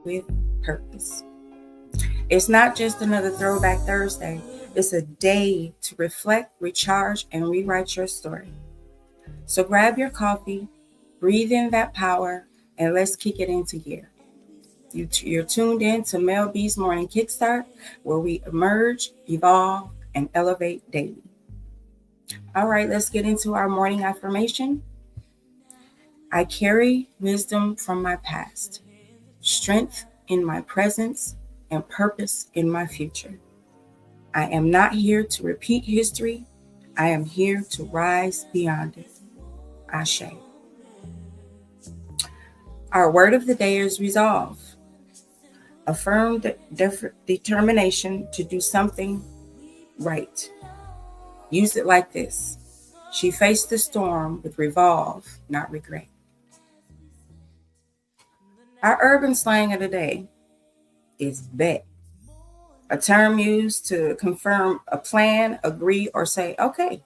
with purpose. It's not just another Throwback Thursday, it's a day to reflect, recharge, and rewrite your story. So grab your coffee, breathe in that power, and let's kick it into gear. You're tuned in to Mell B's Morning Kickstart, where we emerge, evolve, and elevate daily. All right, let's get into our morning affirmation. I carry wisdom from my past, strength in my presence, and purpose in my future. I am not here to repeat history. I am here to rise beyond it. Ashe. Our word of the day is resolve. Affirm determination to do something right. Use it like this. She faced the storm with resolve, not regret. Our urban slang of the day is bet, a term used to confirm a plan, agree, or say, okay.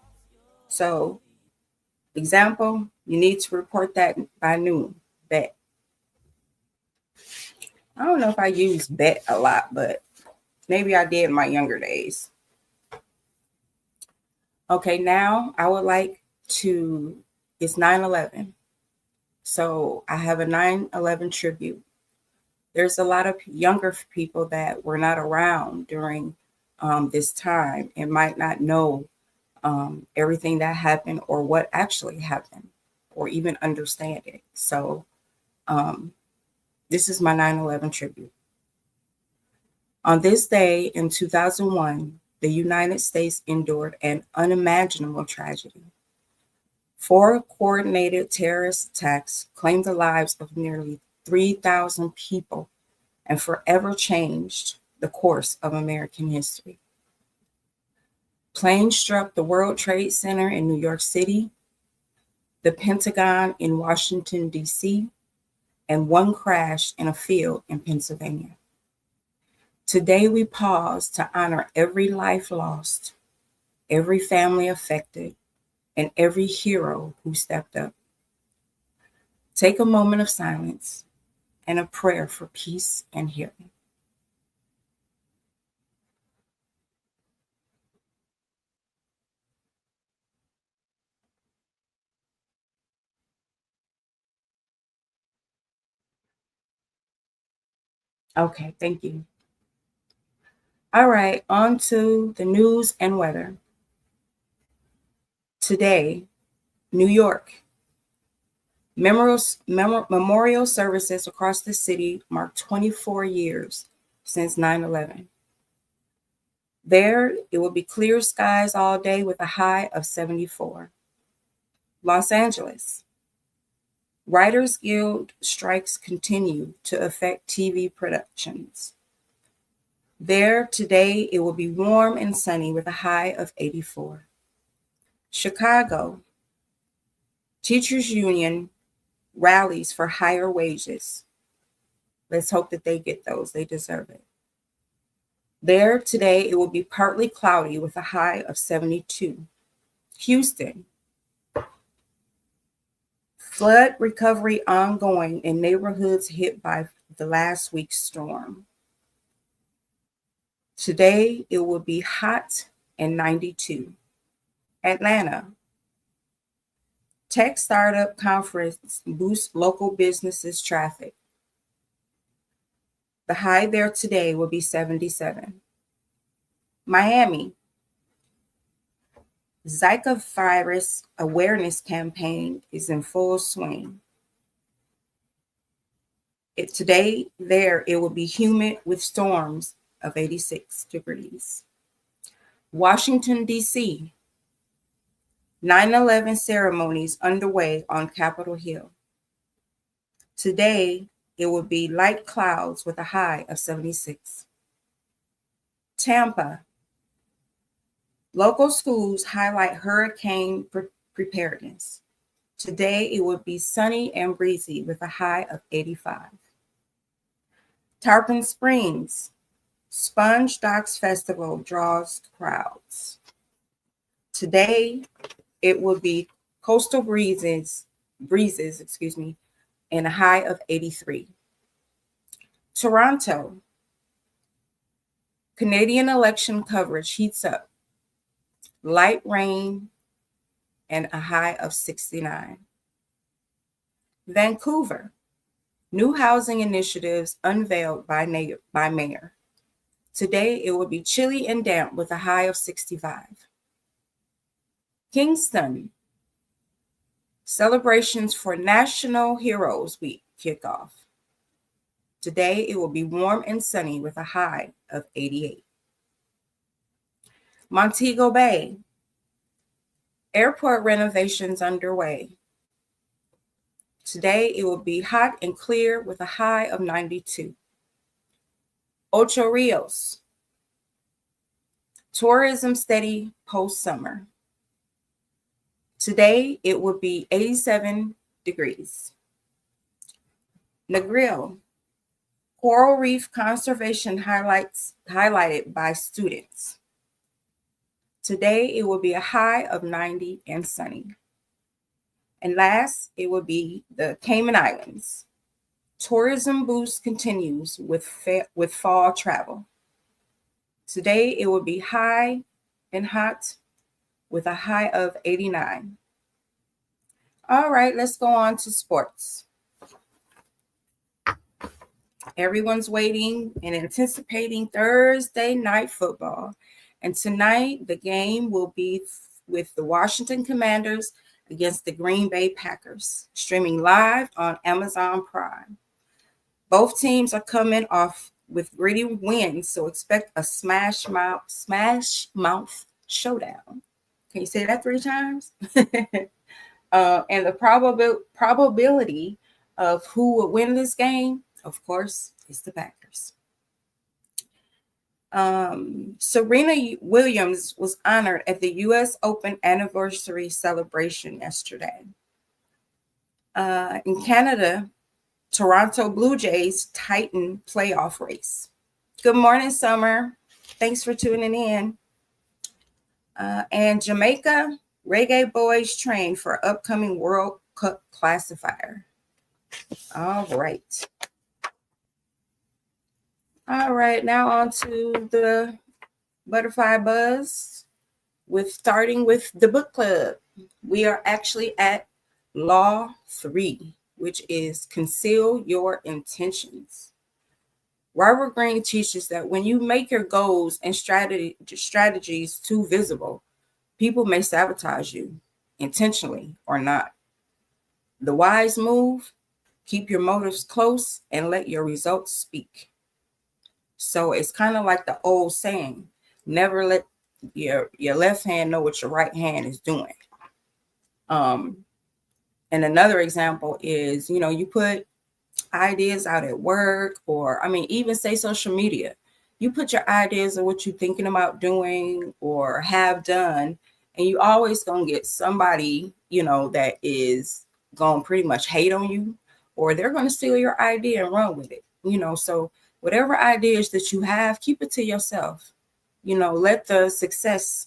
So, example, you need to report that by noon. Bet. I don't know if I use bet a lot, but maybe I did in my younger days. Okay, now I would like to, it's 9/11. So I have a 9/11 tribute. There's a lot of younger people that were not around during this time and might not know everything that happened or what actually happened or even understand it. So this is my 9/11 tribute. On this day in 2001, the United States endured an unimaginable tragedy. 4 coordinated terrorist attacks claimed the lives of nearly 3,000 people and forever changed the course of American history. Planes struck the World Trade Center in New York City, the Pentagon in Washington, D.C., and one crashed in a field in Pennsylvania. Today, we pause to honor every life lost, every family affected, and every hero who stepped up. Take a moment of silence and a prayer for peace and healing. Okay, thank you. All right, on to the news and weather. Today, New York. Memorial services across the city mark 24 years since 9/11. There, it will be clear skies all day with a high of 74. Los Angeles. Writers Guild strikes continue to affect TV productions. There, today, it will be warm and sunny with a high of 84. Chicago. Teachers Union rallies for higher wages. Let's hope that they get those. They deserve it. There, today, it will be partly cloudy with a high of 72. Houston. Flood recovery ongoing in neighborhoods hit by the last week's storm. Today, it will be hot and 92. Atlanta. Tech startup conference boosts local businesses' traffic. The high there today will be 77. Miami. Zika virus awareness campaign is in full swing. Today, there, it will be humid with storms of 86 degrees. Washington, D.C. 9/11 ceremonies underway on Capitol Hill. Today, it will be light clouds with a high of 76. Tampa. Local schools highlight hurricane preparedness. Today, it will be sunny and breezy with a high of 85. Tarpon Springs. Sponge Docks Festival draws crowds. Today, it will be coastal breezes, and a high of 83. Toronto, Canadian election coverage heats up. Light rain and a high of 69. Vancouver, new housing initiatives unveiled by mayor. Today it will be chilly and damp with a high of 65. Kingston, celebrations for National Heroes Week kickoff. Today it will be warm and sunny with a high of 88. Montego Bay, airport renovations underway. Today it will be hot and clear with a high of 92. Ocho Rios, tourism steady post-summer. Today it will be 87 degrees. Negril, coral reef conservation highlighted by students. Today it will be a high of 90 and sunny. And last, it will be the Cayman Islands. Tourism boost continues with fall travel. Today it will be high and hot with a high of 89. All right, let's go on to sports. Everyone's waiting and anticipating Thursday night football. And tonight, the game will be with the Washington Commanders against the Green Bay Packers, streaming live on Amazon Prime. Both teams are coming off with gritty wins, so expect a smash mouth showdown. Can you say that 3 times? And the probability of who will win this game, of course, is the Packers. Serena Williams was honored at the U.S. Open anniversary celebration yesterday. In Canada, Toronto Blue Jays tighten playoff race. Good morning, Summer. Thanks for tuning in. And Jamaica, reggae boys train for upcoming World Cup classifier. All right. All right, now on to the Butterfly Buzz starting with the book club. We are actually at Law 3, which is conceal your intentions. Robert Greene teaches that when you make your goals and strategies too visible, people may sabotage you, intentionally or not. The wise move, keep your motives close and let your results speak. So it's kind of like the old saying, never let your left hand know what your right hand is doing. And another example is, you put ideas out at work, or even say social media. You put your ideas of what you're thinking about doing or have done, and you always gonna get somebody, that is gonna pretty much hate on you, or they're gonna steal your idea and run with it. So whatever ideas that you have, keep it to yourself. Let the success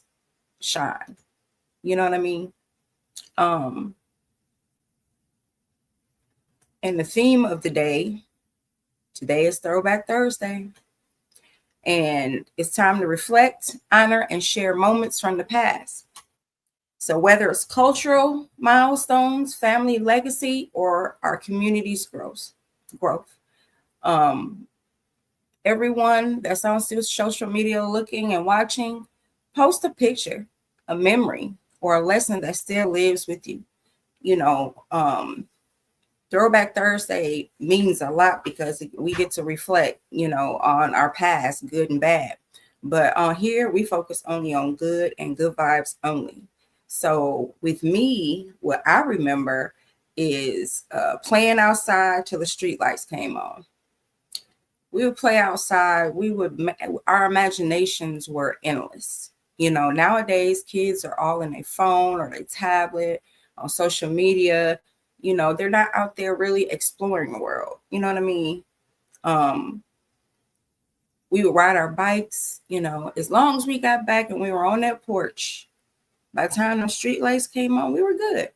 shine. You know what I mean? And the theme of the day, today is Throwback Thursday. And it's time to reflect, honor, and share moments from the past. So whether it's cultural milestones, family legacy, or our community's growth. Everyone that's on social media looking and watching, post a picture, a memory, or a lesson that still lives with you. Throwback Thursday means a lot because we get to reflect, on our past, good and bad. But on here, we focus only on good and good vibes only. So with me, what I remember is playing outside till the street lights came on. We would play outside. Our imaginations were endless. Nowadays, kids are all in their phone or their tablet, on social media. They're not out there really exploring the world. You know what I mean? We would ride our bikes, as long as we got back and we were on that porch. By the time the street lights came on, we were good.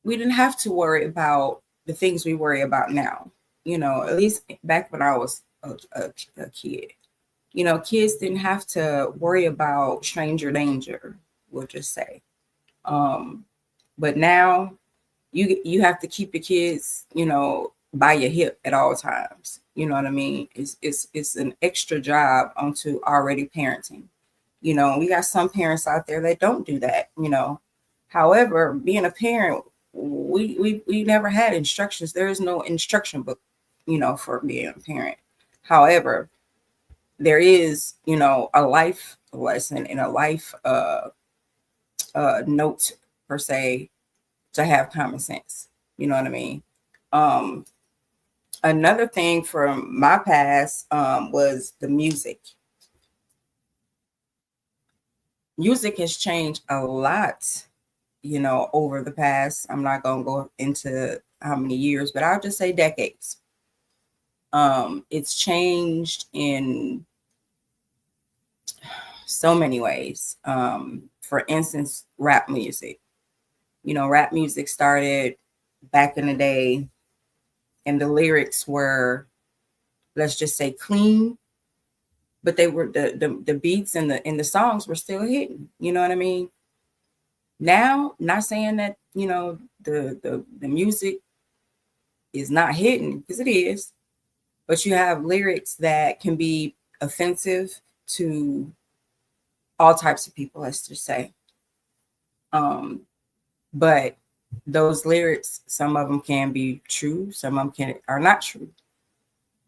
We didn't have to worry about the things we worry about now. At least back when I was a kid. Kids didn't have to worry about stranger danger, we'll just say. Um, but now you have to keep your kids, by your hip at all times. You know what I mean? It's an extra job onto already parenting. We got some parents out there that don't do that. However, being a parent, we never had instructions. There is no instruction book, for being a parent. However, there is, a life lesson and a life note per se to have common sense. You know what I mean? Um, Another thing from my past was the music. Music has changed a lot, over the past. I'm not gonna go into how many years, but I'll just say decades. It's changed in so many ways. For instance, rap music. Rap music started back in the day, and the lyrics were, let's just say, clean, but they were the beats and the songs were still hitting. You know what I mean? Now, not saying that the music is not hitting, because it is, but you have lyrics that can be offensive to all types of people. Let's just say, um, but those lyrics, some of them can be true, some of them are not true.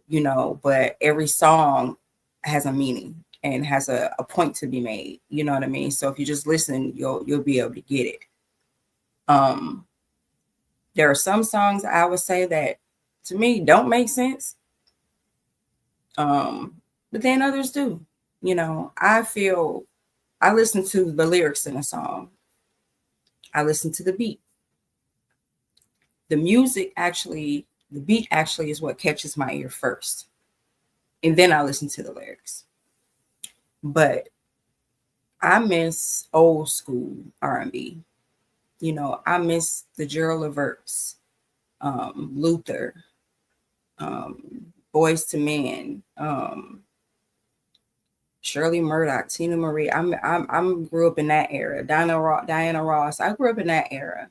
But every song has a meaning and has a point to be made. You know what I mean? So if you just listen, you'll be able to get it. Um, there are some songs I would say that to me don't make sense. Um, but then others do. I feel I listen to the lyrics in a song. I listen to the beat. The music actually, the beat actually is what catches my ear first. And then I listen to the lyrics. But I miss old school R&B. I miss the Gerald Leverts, Luther, um, Boys to Men, Shirley Murdoch, Tina Marie. I'm grew up in that era. Diana Ross. I grew up in that era.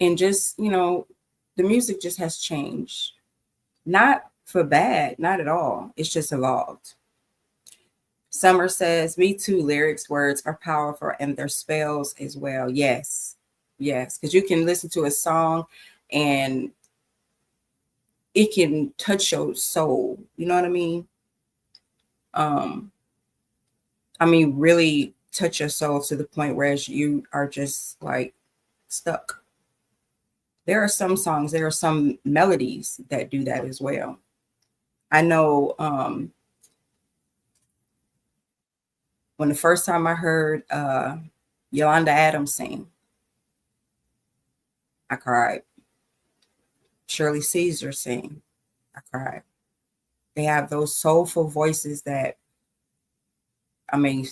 And just the music just has changed. Not for bad, not at all. It's just evolved. Summer says, "Me too." Lyrics, words are powerful, and their spells as well. Yes, yes, because you can listen to a song, and it can touch your soul. You know what I mean? Um, really touch your soul to the point where you are just like stuck. There are some songs, there are some melodies that do that as well. I know when the first time I heard Yolanda Adams sing, I cried. Shirley Caesar sing, I cried. They have those soulful voices that, I mean,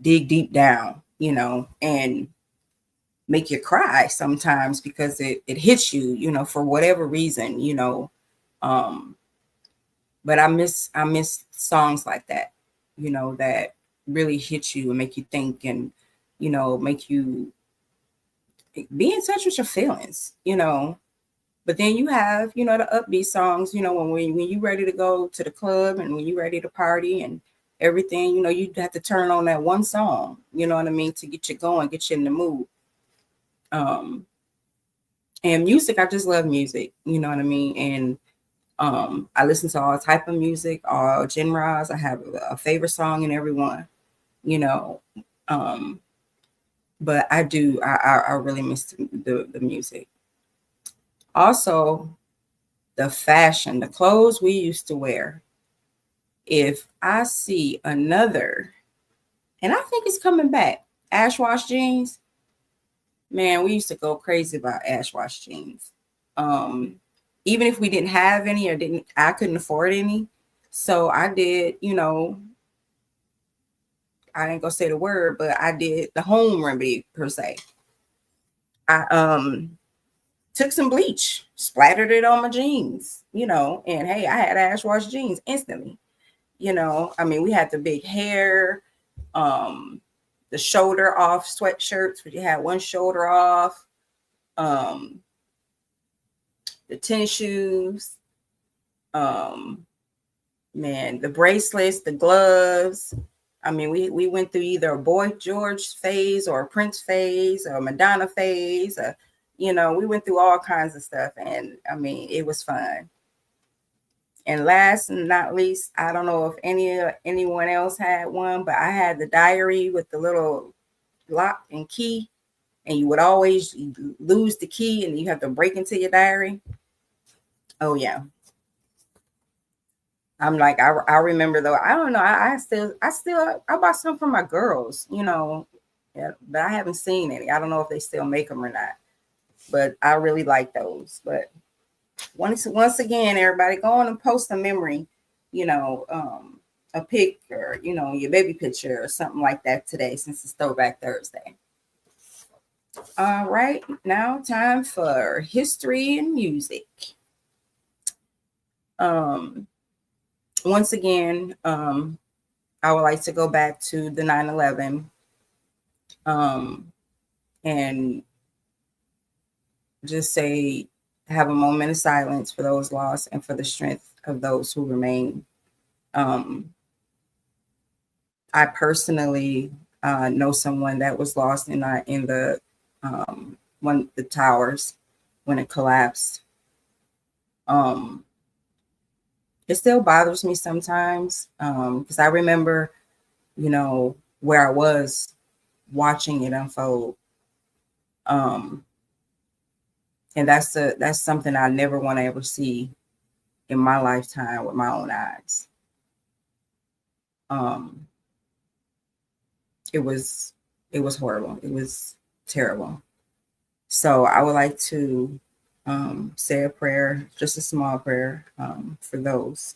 dig deep down, and make you cry sometimes because it hits you, for whatever reason, Um, but I miss songs like that, that really hit you and make you think and, make you be in touch with your feelings. But then you have, the upbeat songs, when you're ready to go to the club and when you're ready to party and everything, you have to turn on that one song, you know what I mean, to get you going, get you in the mood. Um, and music, I just love music, you know what I mean? And I listen to all type of music, all genres. I have a favorite song in every one, you know. Um, but I really miss the music. Also, the fashion, the clothes we used to wear. If I see another, and I think it's coming back, ash wash jeans, man, we used to go crazy about ash wash jeans. Um, Even if we didn't have any or I couldn't afford any. So I did, I ain't gonna say the word, but I did the home remedy per se. I took some bleach, splattered it on my jeans, and hey, I had ash wash jeans instantly. I mean, we had the big hair, um, the shoulder off sweatshirts, where you had one shoulder off, um, the tennis shoes, um, man, the bracelets, the gloves. I mean, we went through either a Boy George phase or a Prince phase or a Madonna phase. We went through all kinds of stuff, and I mean, it was fun. And last and not least, I don't know if anyone else had one, but I had the diary with the little lock and key, and you would always lose the key, and you have to break into your diary. Oh yeah, I'm like I remember though. I don't know. I bought some for my girls, yeah, but I haven't seen any. I don't know if they still make them or not. But I really like those. But once again, everybody go on and post a memory, a pic or your baby picture or something like that today, since it's Throwback Thursday. All right, now time for history and music. Once again, I would like to go back to the 9/11, and just say, have a moment of silence for those lost and for the strength of those who remain. I personally know someone that was lost in the one the towers when it collapsed. It still bothers me sometimes, because I remember, where I was watching it unfold. And that's something I never want to ever see in my lifetime with my own eyes. Um, it was horrible. It was terrible. So I would like to say a prayer, just a small prayer, for those.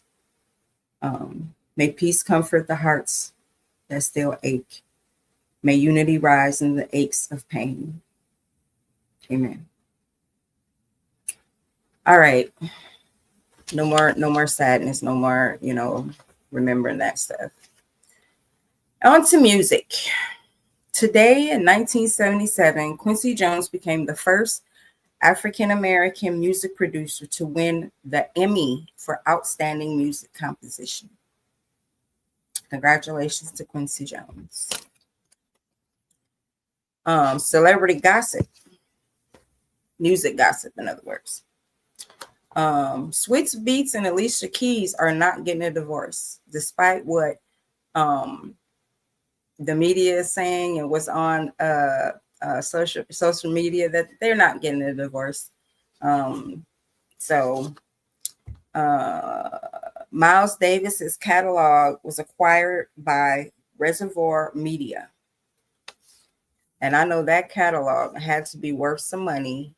May peace comfort the hearts that still ache. May unity rise in the aches of pain. Amen. All right. No more sadness, no more, remembering that stuff. On to music. Today in 1977, Quincy Jones became the first African American music producer to win the Emmy for Outstanding Music Composition. Congratulations to Quincy Jones. Celebrity gossip, music gossip, in other words. Swizz Beatz and Alicia Keys are not getting a divorce, despite what the media is saying and what's on social media, that they're not getting a divorce. So Miles Davis's catalog was acquired by Reservoir Media. And I know that catalog had to be worth some money.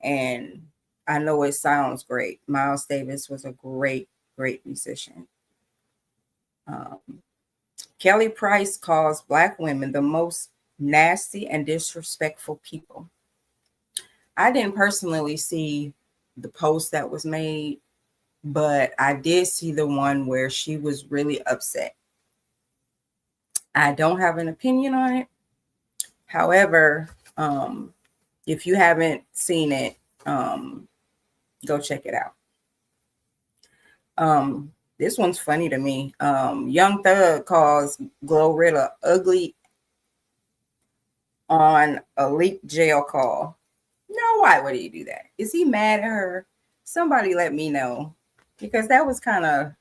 And I know it sounds great. Miles Davis was a great, great musician. Kelly Price calls Black women the most nasty and disrespectful people. I didn't personally see the post that was made, but I did see the one where she was really upset. I don't have an opinion on it. However, if you haven't seen it, go check it out. This one's funny to me. Young Thug calls Glorilla ugly on a leaked jail call. No, why would he do that? Is he mad at her? Somebody let me know, because that was kind of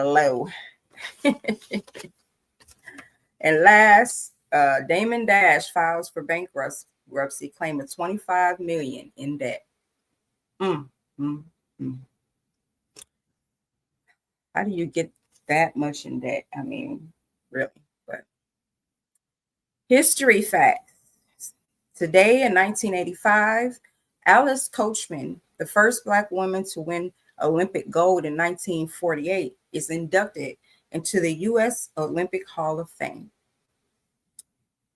low. And last, Damon Dash files for bankruptcy, claiming $25 million in debt. Mm, mm, mm. How do you get that much in debt? I mean, really. But history facts. Today in 1985, Alice Coachman, the first Black woman to win Olympic gold in 1948, is inducted into the U.S. Olympic Hall of Fame.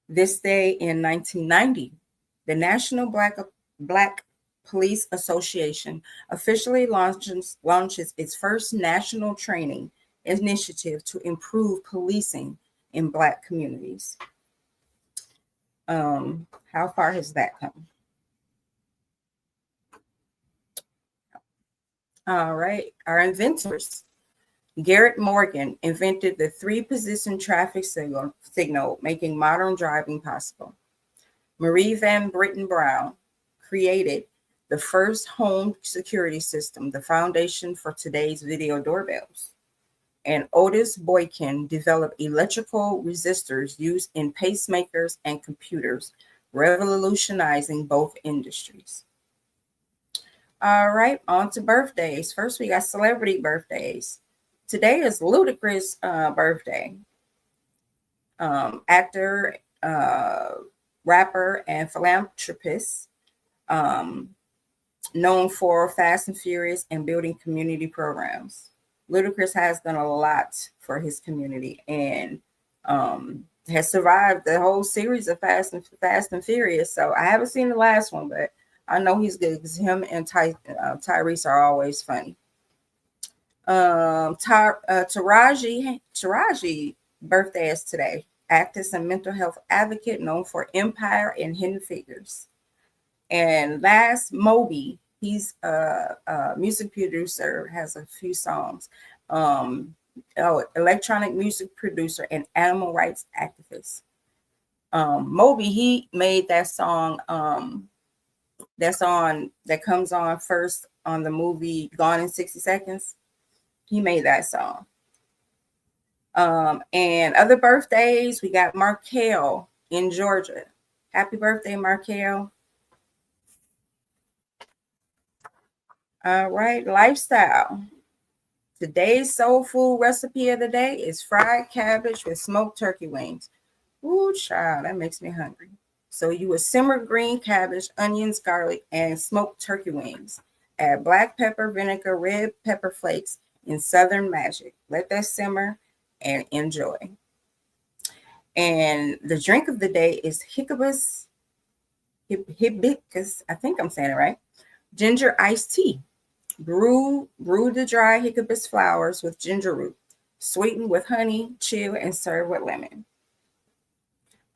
This day in 1990, the National Black Police Association officially launches its first national training initiative to improve policing in Black communities. How far has that come? All right, our inventors. Garrett Morgan invented the three-position traffic signal, making modern driving possible. Marie Van Britten Brown created the first home security system, the foundation for today's video doorbells. And Otis Boykin developed electrical resistors used in pacemakers and computers, revolutionizing both industries. All right, on to birthdays. First, we got celebrity birthdays. Today is Ludacris' birthday. Actor, rapper, and philanthropist, known for Fast and Furious and building community programs. Ludacris has done a lot for his community and has survived the whole series of Fast and Furious. So I haven't seen the last one, but I know he's good because him and Tyrese are always funny. Taraji birthday is today. Actress and mental health advocate known for Empire and Hidden Figures. And last, Moby. He's a music producer, has a few songs. Electronic music producer and animal rights activist. Moby, he made that song that comes on first on the movie Gone in 60 Seconds. He made that song. And other birthdays, we got Markel in Georgia. Happy birthday, Markel. All right, lifestyle. Today's soul food recipe of the day is fried cabbage with smoked turkey wings. Ooh, child, that makes me hungry. So you would simmer green cabbage, onions, garlic, and smoked turkey wings. Add black pepper, vinegar, red pepper flakes, and Southern Magic. Let that simmer and enjoy. And the drink of the day is hibiscus, I think I'm saying it right, ginger iced tea. Brew the dry hibiscus flowers with ginger root. Sweeten with honey, chill, and serve with lemon.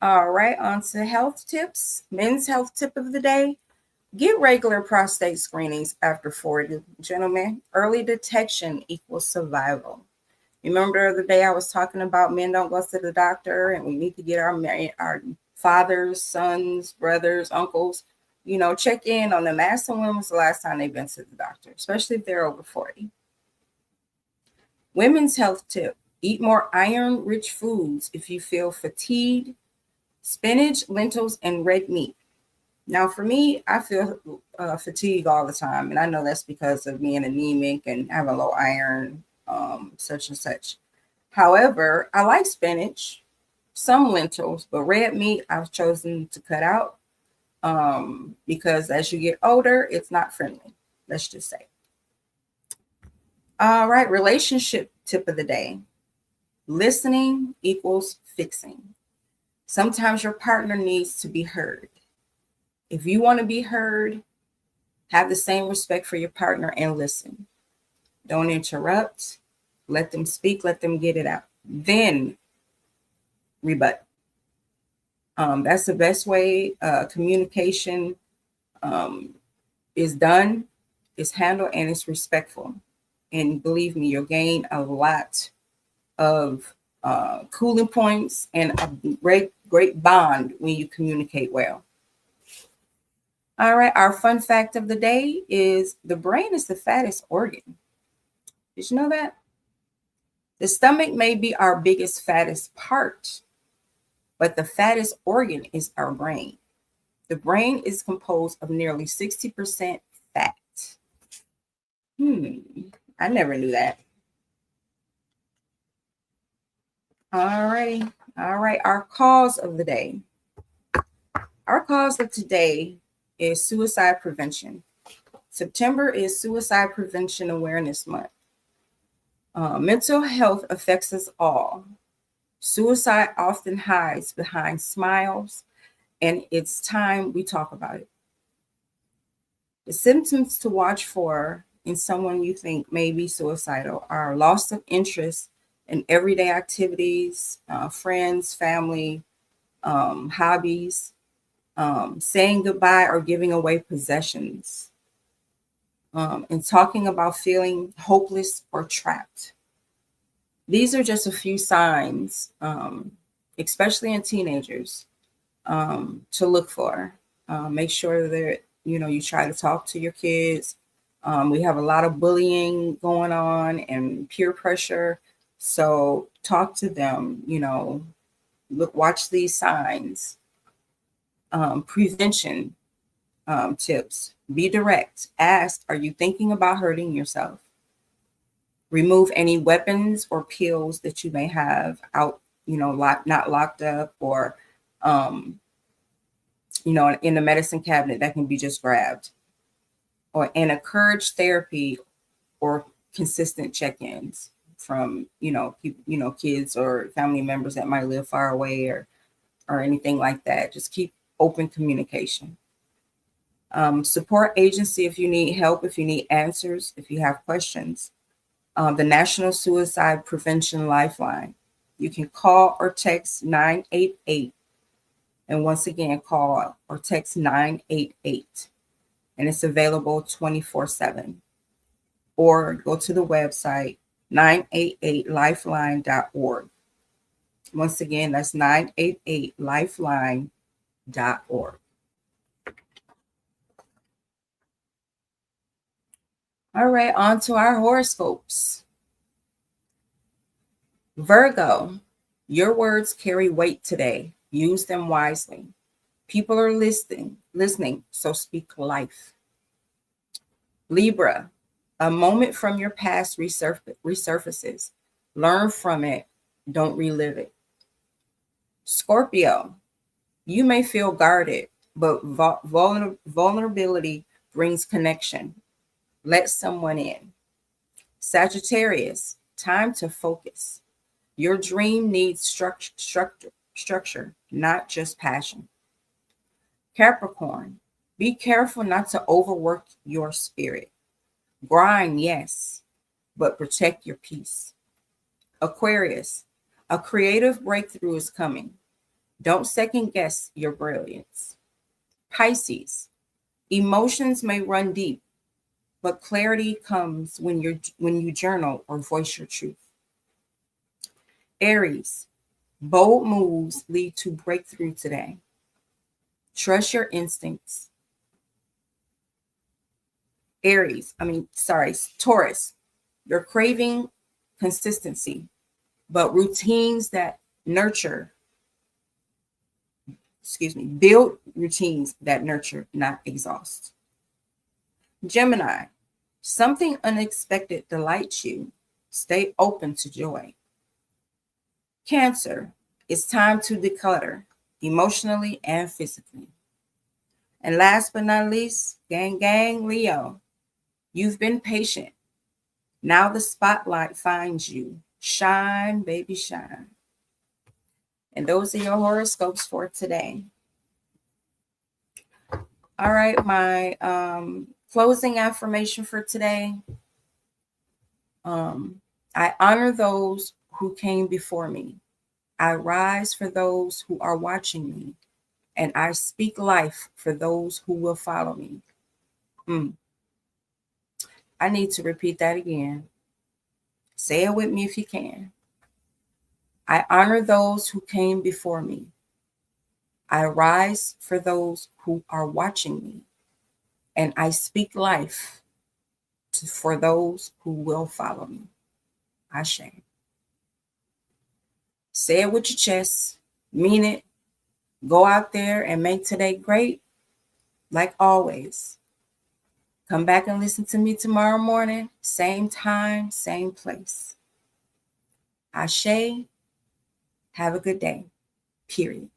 All right, on to health tips. Men's health tip of the day. Get regular prostate screenings after 40, gentlemen. Early detection equals survival. Remember the day I was talking about men don't go to the doctor and we need to get our fathers, sons, brothers, uncles, check in on them. Ask them when was the last time they've been to the doctor, especially if they're over 40. Women's health tip. Eat more iron-rich foods if you feel fatigued. Spinach, lentils, and red meat. Now, for me, I feel fatigue all the time, and I know that's because of being anemic and having low iron, such and such. However, I like spinach, some lentils, but red meat I've chosen to cut out because as you get older, it's not friendly. Let's just say. All right, relationship tip of the day. Listening equals fixing. Sometimes your partner needs to be heard. If you want to be heard, have the same respect for your partner and listen. Don't interrupt. Let them speak. Let them get it out. Then rebut. That's the best way communication is done, is handled, and it's respectful. And believe me, you'll gain a lot of cooling points and a great bond when you communicate well. All right, our fun fact of the day is the brain is the fattest organ. Did you know that? The stomach may be our biggest, fattest part, but the fattest organ is our brain. The brain is composed of nearly 60% fat. I never knew that. All right. Our cause of the day. Our cause of today is suicide prevention. September is Suicide Prevention Awareness Month. Mental health affects us all. Suicide often hides behind smiles, and it's time we talk about it. The symptoms to watch for in someone you think may be suicidal are loss of interest in everyday activities, friends, family, hobbies, saying goodbye or giving away possessions, and talking about feeling hopeless or trapped. These are just a few signs, especially in teenagers, to look for. Make sure that you try to talk to your kids. We have a lot of bullying going on and peer pressure, so talk to them. Look, watch these signs. Prevention tips: be direct. Ask, "Are you thinking about hurting yourself?" Remove any weapons or pills that you may have out, not locked up, or um, in the medicine cabinet that can be just grabbed, or and encourage therapy or consistent check-ins from people, kids or family members that might live far away, or anything like that. Just keep open communication. Support agency if you need help, if you need answers, if you have questions. The National Suicide Prevention Lifeline. You can call or text 988. And once again, call or text 988. And it's available 24/7. Or go to the website 988lifeline.org. Once again, that's 988lifeline.org. All right, on to our horoscopes. Virgo, your words carry weight today. Use them wisely. People are listening, so speak life. Libra, a moment from your past resurfaces. Learn from it, don't relive it. Scorpio, you may feel guarded, but vulnerability brings connection. Let someone in. Sagittarius, time to focus. Your dream needs structure, not just passion. Capricorn, be careful not to overwork your spirit. Grind, yes, but protect your peace. Aquarius, a creative breakthrough is coming. Don't second guess your brilliance. Pisces, emotions may run deep, but clarity comes when you journal or voice your truth. Aries, bold moves lead to breakthrough today. Trust your instincts. Taurus, you're craving consistency, but build routines that nurture, not exhaust. Gemini, something unexpected delights you. Stay open to joy. Cancer, it's time to declutter, emotionally and physically. And last but not least, gang, Leo, you've been patient. Now the spotlight finds you. Shine, baby, shine. And those are your horoscopes for today. All right, my closing affirmation for today. I honor those who came before me. I rise for those who are watching me, and I speak life for those who will follow me. I need to repeat that again. Say it with me if you can. I honor those who came before me. I rise for those who are watching me, and I speak life for those who will follow me. Ashe. Say it with your chest, mean it. Go out there and make today great, like always. Come back and listen to me tomorrow morning, same time, same place. Ashe. Have a good day. Period.